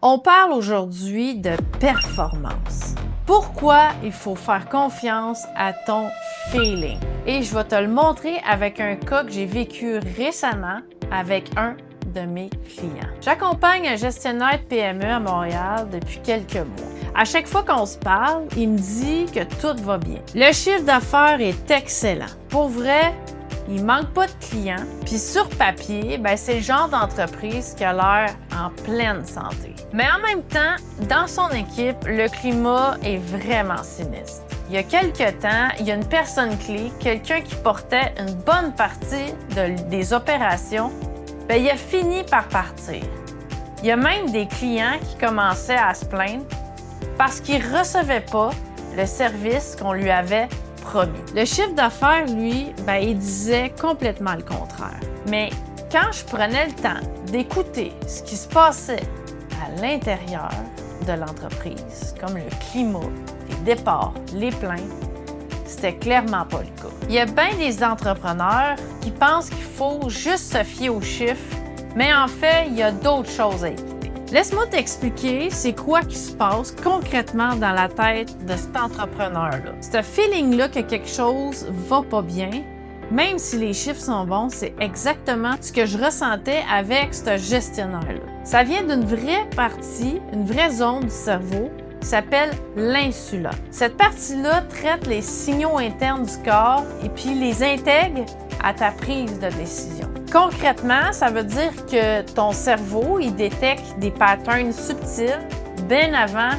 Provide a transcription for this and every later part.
On parle aujourd'hui de performance. Pourquoi il faut faire confiance à ton feeling? Et je vais te le montrer avec un cas que j'ai vécu récemment avec un de mes clients. J'accompagne un gestionnaire de PME à Montréal depuis quelques mois. À chaque fois qu'on se parle, il me dit que tout va bien. Le chiffre d'affaires est excellent. Pour vrai, il manque pas de clients. Puis sur papier, c'est le genre d'entreprise qui a l'air en pleine santé. Mais en même temps, dans son équipe, le climat est vraiment sinistre. Il y a quelques temps, il y a une personne clé, quelqu'un qui portait une bonne partie des opérations, il a fini par partir. Il y a même des clients qui commençaient à se plaindre parce qu'ils ne recevaient pas le service qu'on lui avait promis. Le chiffre d'affaires, lui, il disait complètement le contraire. Mais quand je prenais le temps d'écouter ce qui se passait à l'intérieur de l'entreprise, comme le climat, les départs, les plaintes, c'était clairement pas le cas. Il y a bien des entrepreneurs qui pensent qu'il faut juste se fier aux chiffres, mais en fait, il y a d'autres choses à écouter. Laisse-moi t'expliquer c'est quoi qui se passe concrètement dans la tête de cet entrepreneur-là. Ce feeling-là que quelque chose va pas bien, même si les chiffres sont bons, c'est exactement ce que je ressentais avec ce gestionnaire-là. Ça vient d'une vraie partie, une vraie zone du cerveau qui s'appelle l'insula. Cette partie-là traite les signaux internes du corps et puis les intègre à ta prise de décision. Concrètement, ça veut dire que ton cerveau, il détecte des patterns subtils bien avant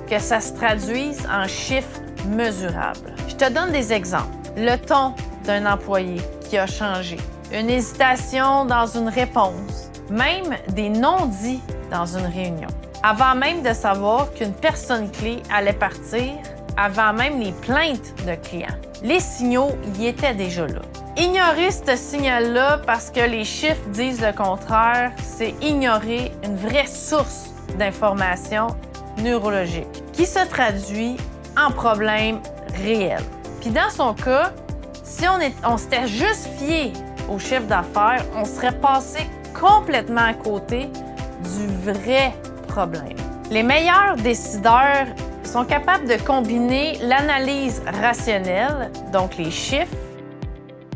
que ça se traduise en chiffres mesurables. Je te donne des exemples. Le ton d'un employé qui a changé, une hésitation dans une réponse, même des non-dits dans une réunion. Avant même de savoir qu'une personne clé allait partir, avant même les plaintes de clients, les signaux y étaient déjà là. Ignorer ce signal-là parce que les chiffres disent le contraire, c'est ignorer une vraie source d'information neurologique qui se traduit en problème réel. Puis dans son cas, si on s'était juste fié au chiffre d'affaires, on serait passé complètement à côté du vrai problème. Les meilleurs décideurs sont capables de combiner l'analyse rationnelle, donc les chiffres,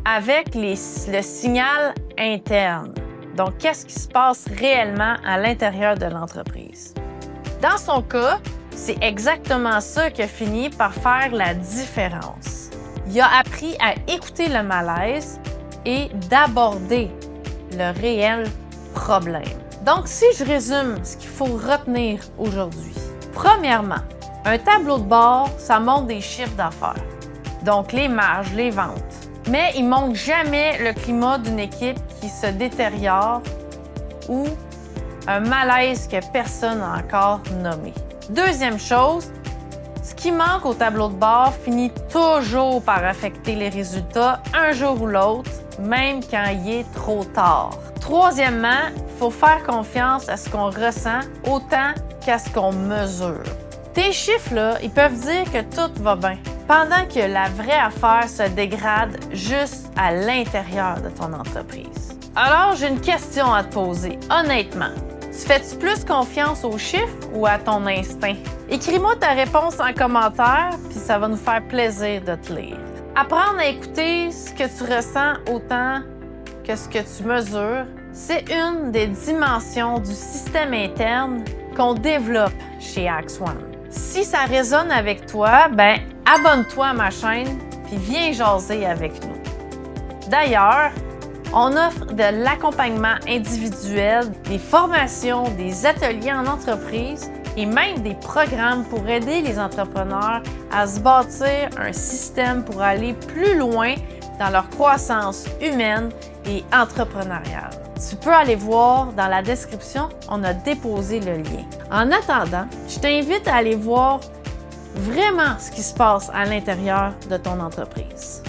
avec le signal interne. Donc, qu'est-ce qui se passe réellement à l'intérieur de l'entreprise? Dans son cas, c'est exactement ça qui a fini par faire la différence. Il a appris à écouter le malaise et d'aborder le réel problème. Donc, si je résume ce qu'il faut retenir aujourd'hui. Premièrement, un tableau de bord, ça montre des chiffres d'affaires. Donc, les marges, les ventes. Mais il ne montre jamais le climat d'une équipe qui se détériore ou un malaise que personne n'a encore nommé. Deuxième chose, ce qui manque au tableau de bord finit toujours par affecter les résultats un jour ou l'autre, même quand il est trop tard. Troisièmement, il faut faire confiance à ce qu'on ressent autant qu'à ce qu'on mesure. Tes chiffres, là, ils peuvent dire que tout va bien, pendant que la vraie affaire se dégrade juste à l'intérieur de ton entreprise. Alors, j'ai une question à te poser. Honnêtement, tu fais-tu plus confiance aux chiffres ou à ton instinct? Écris-moi ta réponse en commentaire, puis ça va nous faire plaisir de te lire. Apprendre à écouter ce que tu ressens autant que ce que tu mesures, c'est une des dimensions du système interne qu'on développe chez Axe One. Si ça résonne avec toi, abonne-toi à ma chaîne puis viens jaser avec nous. D'ailleurs, on offre de l'accompagnement individuel, des formations, des ateliers en entreprise et même des programmes pour aider les entrepreneurs à se bâtir un système pour aller plus loin dans leur croissance humaine et entrepreneuriale. Tu peux aller voir dans la description, on a déposé le lien. En attendant, je t'invite à aller voir vraiment ce qui se passe à l'intérieur de ton entreprise.